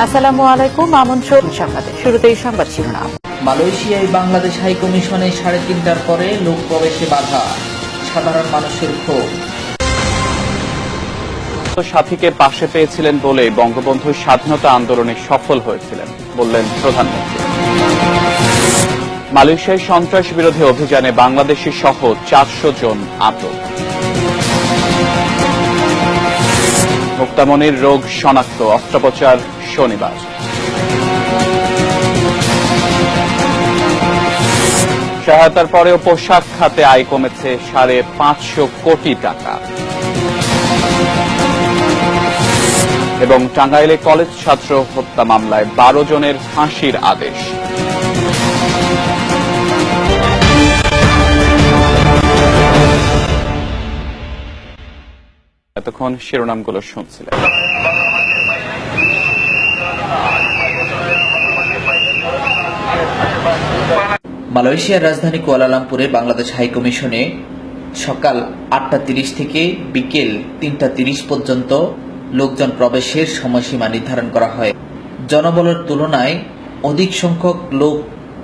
আসসালামু আলাইকুম, আমন্ত্রণ সংবাদে শুরুতেই সংবাদ শিরোনাম। মালয়েশিয়ায় বাংলাদেশ হাইকমিশনে 3:30টার পরে লোক প্রবেশে বাধা, সাধারণ মানুষের ক্ষোভ। সাথীকে পাশে পেয়েছিলেন বলে বঙ্গবন্ধু স্বাধীনতা আন্দোলনে সফল হয়েছিলেন বললেন প্রধানমন্ত্রী। মালয়েশিয়ায় সন্ত্রাস বিরোধী অভিযানে বাংলাদেশি সহ 400 জন আটক। মুক্তামনির রোগ শনাক্ত, অস্ত্রোপচার শনিবার। সহায়তার পরেও পোশাক খাতে আয় কমেছে 550 কোটি টাকা। এবং টাঙ্গাইলে কলেজ ছাত্র হত্যা মামলায় 12 জনের ফাঁসির আদেশ। এতক্ষণ শিরোনামগুলো শুনছিলেন। মালয়েশিয়ার রাজধানী কুয়ালালামপুরে বাংলাদেশ হাইকমিশনে সকাল 8:30 থেকে বিকেল 3:30 পর্যন্ত লোকজন প্রবেশের সময়সীমা নির্ধারণ করা হয়। জনবলের তুলনায় অধিক সংখ্যক লোক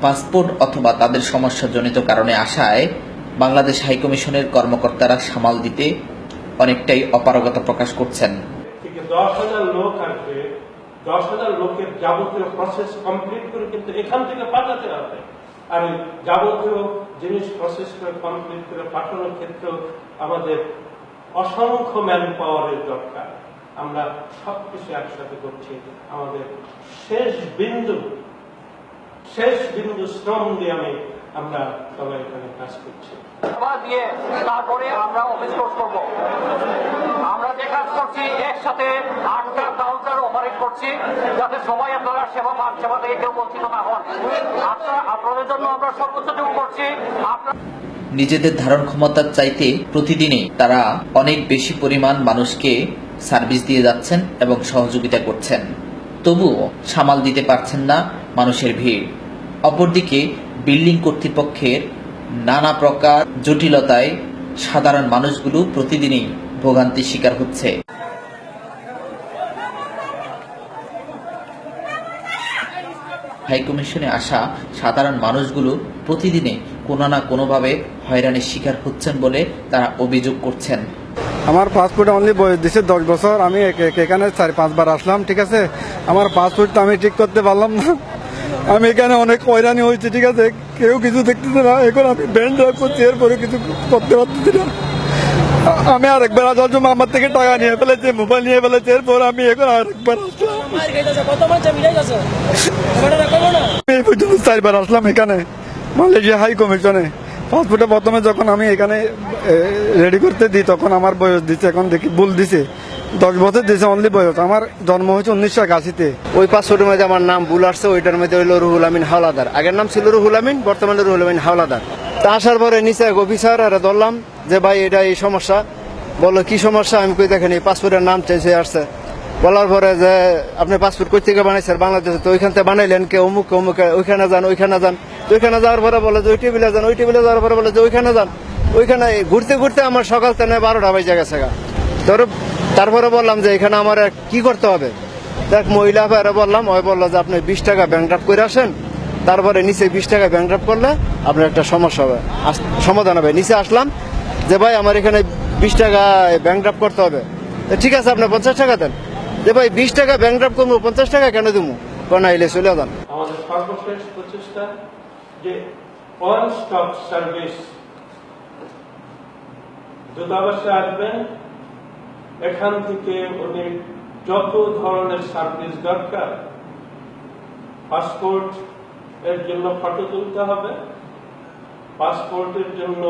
পাসপোর্ট অথবা তাদের সমস্যাজনিত কারণে আসায় বাংলাদেশ হাইকমিশনের কর্মকর্তারা সামাল দিতে অনেকটাই অপারগতা প্রকাশ করছেন। 10,000 লোক আসবে, 10,000 লোকের যাবতীয় প্রসেস কমপ্লিট করে কিন্তু এখান থেকে পাঠাতে হবে। আর যাবতীয় জিনিস প্রসেস করে কমপ্লিট করে পাঠানোর ক্ষেত্রেও আমাদের অসংখ্য ম্যান পাওয়ারের দরকার। আমরা সবকিছু একসাথে করছি, আমাদের শেষ বিন্দু শ্রম দিয়ে আমরা সবাই এখানে কাজ করছি। দিয়ে তারপরে আমরা অফিস ক্লোজ করব। আমরা যে কাজ করছি একসাথে 8টা কাউন্টার অপারেট করছি, যাতে সবাই আপনারা সেবা পান, সেবা থেকে কেউ বঞ্চিত না হন। আপনাদের জন্য আমরা সর্বোচ্চটুকু করছি। নিজেদের ধারণ ক্ষমতার চাইতে প্রতিদিনই তারা অনেক বেশি পরিমাণ মানুষকে সার্ভিস দিয়ে যাচ্ছেন এবং সহযোগিতা করছেন, তবুও সামাল দিতে পারছেন না মানুষের ভিড়। অপরদিকে বিল্ডিং কর্তৃপক্ষের নানা প্রকার জটিলতায় সাধারণ মানুষগুলো প্রতিদিনই ভোগান্তির শিকার হচ্ছে। হাইকমিশনে আসা সাধারণ মানুষগুলো প্রতিদিনে কোনো না কোনোভাবে হয়রানির শিকার হচ্ছেন বলে তারা অভিযোগ করছেন। আমার পাসপোর্টে অনলি বয়স দিচ্ছে 10 বছর। আমি এখানে 4-5 বার আসলাম, ঠিক আছে। আমার পাসপোর্টটা আমি ঠিক করতে পারলাম না। আমি এখানে অনেক হয়রানি হয়েছে, ঠিক আছে। কেউ কিছু দেখতেছে না। এখন আমি ব্যান্ড ড্রাইভ করছি, এরপরে কিছু করতে পারতেছি না। আমি আরেকবার আসার জন্য আমার থেকে টাকা নিয়ে ফেলেছে, মোবাইল নিয়ে ফেলেছে। এরপর আমি এখন আরেকবার আসলাম। আমি এই পর্যন্ত 4 বার আসলাম এখানে মালয়েশিয়া হাই কমিশনে। পাসপোর্টে প্রথমে যখন আমি এখানে রেডি করতে দিই তখন আমার বয়স দিচ্ছে, এখন দেখি ভুল দিছে, 10 বছর দিয়েছে অনলি বয়স। আমার জন্ম হয়েছে 1981-তে। ওই পাসপোর্টের মধ্যে আমার নাম ভুল আসছে, ওইটার মধ্যে হইল রুহুল আমিন হাওলাদার। আগের নাম ছিল রুহুল আমিন, বর্তমানে রুহুল আমিন হাওলাদার। তা আসার পরে নিচে এক অফিসার আর ধরলাম যে ভাই এটা এই সমস্যা। বললো কি সমস্যা? আমি কই দেখেন এই পাসপোর্টের নাম চেঞ্জ হয়ে আসছে। বলার পরে যে আপনি পাসপোর্ট কই থেকে বানাইছেন? বাংলাদেশে। তো ওইখান থেকে বানাইলেন কে? অমুক অমুক, ওইখানে যান ওইখানে যান। তো ওইখানে যাওয়ার পরে বলে যে ওই টেবিলে যান, ওই টেবিলে যাওয়ার পরে বলে যে ওইখানে যান। ওইখানে ঘুরতে ঘুরতে আমার সকাল থেকে 12টা বাজে গেছে। তারপরে বললাম যে এখানে আমার কি করতে হবে? দেখ মহিলা ভাইরা বললাম, ওই বললো যে আপনি 20 টাকা ব্যাংক ড্রাফট করে আসেন, তারপরে নিচে 20 টাকা ব্যাংক ড্রাফট করলে আপনার একটা সমস্যা হবে, সমাধান হবে। নিচে আসলাম যে ভাই আমার এখানে 20 টাকা ব্যাংক ড্রাফট করতে হবে। ঠিক আছে আপনি 50 টাকা দেন। যে ভাই 20 টাকা ব্যাংক ড্রাফট করবো, 50 টাকা কেন দেবো? কোন আইলে চলে যান। আমাদের সর্বশেষ প্রচেষ্টা যে ওয়ান স্টপ সার্ভিস, দূতাবাসে আসবেন, এখান থেকে উনি যত ধরনের সার্ভিস দরকার, পাসপোর্ট এর জন্য ফটো তুলতে হবে, পাসপোর্টের জন্য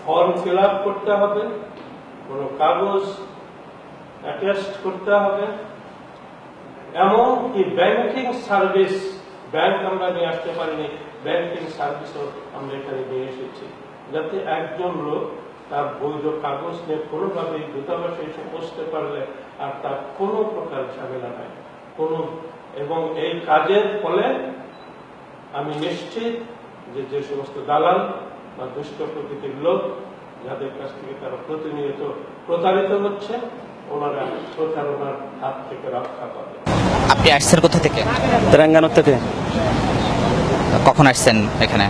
ফর্ম ফিল আপ করতে হবে, কোনো কাগজ অ্যাটাচড করতে হবে, এমনকি ব্যাংকিং সার্ভিস, ব্যাংক আমরা নিয়ে আসতে পারিনি, ব্যাংকিং সার্ভিসও আমরা এখানে নিয়ে এসেছি, যাতে একজন লোক তার বৈধ কাগজ নিয়ে কোনোভাবেই দূতাবাসে এসে বসতে পারলে আর তার কোনো প্রকার ঝামেলা নাই এবং এই কাজের ফলে আমি নিশ্চিত যে সমস্ত দালাল বা দুষ্ট প্রকৃতির লোক যাদের কাছ থেকে তারা প্রতিনিয়ত প্রতারিত হচ্ছে, ওনারা প্রতারণার হাত থেকে রক্ষা পাবে। আপনি আসছেন কোথা থেকে? তেলেঙ্গানা থেকে কখন আসছেন এখানে?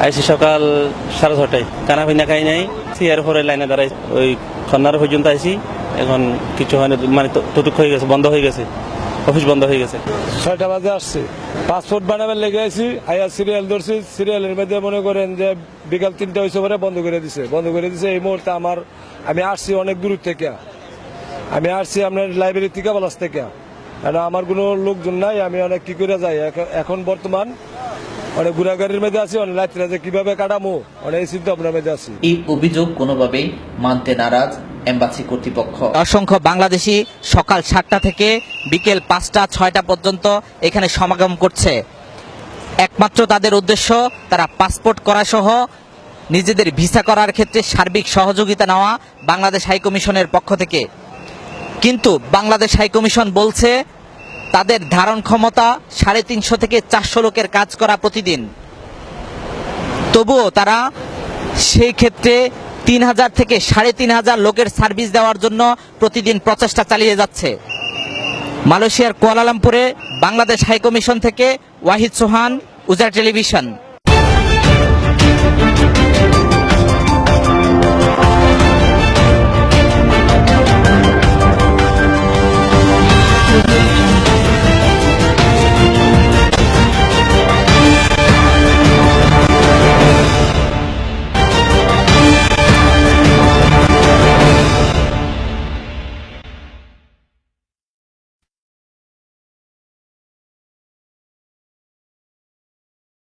আইসি সকাল 6:30টায়, কানা পিনা খাই নাই, চেয়ার পরে লাইনে দাঁড়াই ওই খন্নার পর্যন্ত আইসি। এখন কিছু হয় না, মানে টুটুক হয়ে গেছে, বন্ধ হয়ে গেছে, অফিস বন্ধ হয়ে গেছে। 6টা বাজে আসছে, পাসপোর্ট বানাবার লেগে আছি, আয়া সিরিয়াল ধরছি, সিরিয়ালের মধ্যে মনে করেন যে বিকাল 3টা হয়েছে পরে বন্ধ করে দিছে। এই মুহূর্তে আমি আসছি অনেক দূর থেকে, আমি আসছি আপনার লাইব্রেরি থেকে বালাস থেকে, কারণ আমার কোনো লোকজন নাই, আমি অনেক কি করে যাই। এখন বর্তমান অনেক ঘোরাঘুরির মধ্যে আছি, অনেক রাত্রে যে কিভাবে কাটামো অনেক চিন্তা ভাবনার মধ্যে আছি। এই অভিযোগ কোনোভাবেই মানতে নারাজ এমবাসি কর্তৃপক্ষ। অসংখ্য বাংলাদেশি সকাল 7টা থেকে বিকেল 5টা 6টা পর্যন্ত এখানে সমাগম করছে। একমাত্র তাদের উদ্দেশ্য তারা পাসপোর্ট করা সহ নিজেদের ভিসা করার ক্ষেত্রে সার্বিক সহযোগিতা নেওয়া বাংলাদেশ হাইকমিশনের পক্ষ থেকে। কিন্তু বাংলাদেশ হাইকমিশন বলছে তাদের ধারণ ক্ষমতা 350 থেকে 400 লোকের কাজ করা প্রতিদিন। তবুও তারা সেই ক্ষেত্রে 3000 থেকে 3500 লোকের সার্ভিস দেওয়ার জন্য প্রতিদিন প্রচেষ্টা চালিয়ে যাচ্ছে। মালয়েশিয়ার কুয়ালালামপুরে বাংলাদেশ হাইকমিশন থেকে ওয়াহিদ সোহান, উজার টেলিভিশন।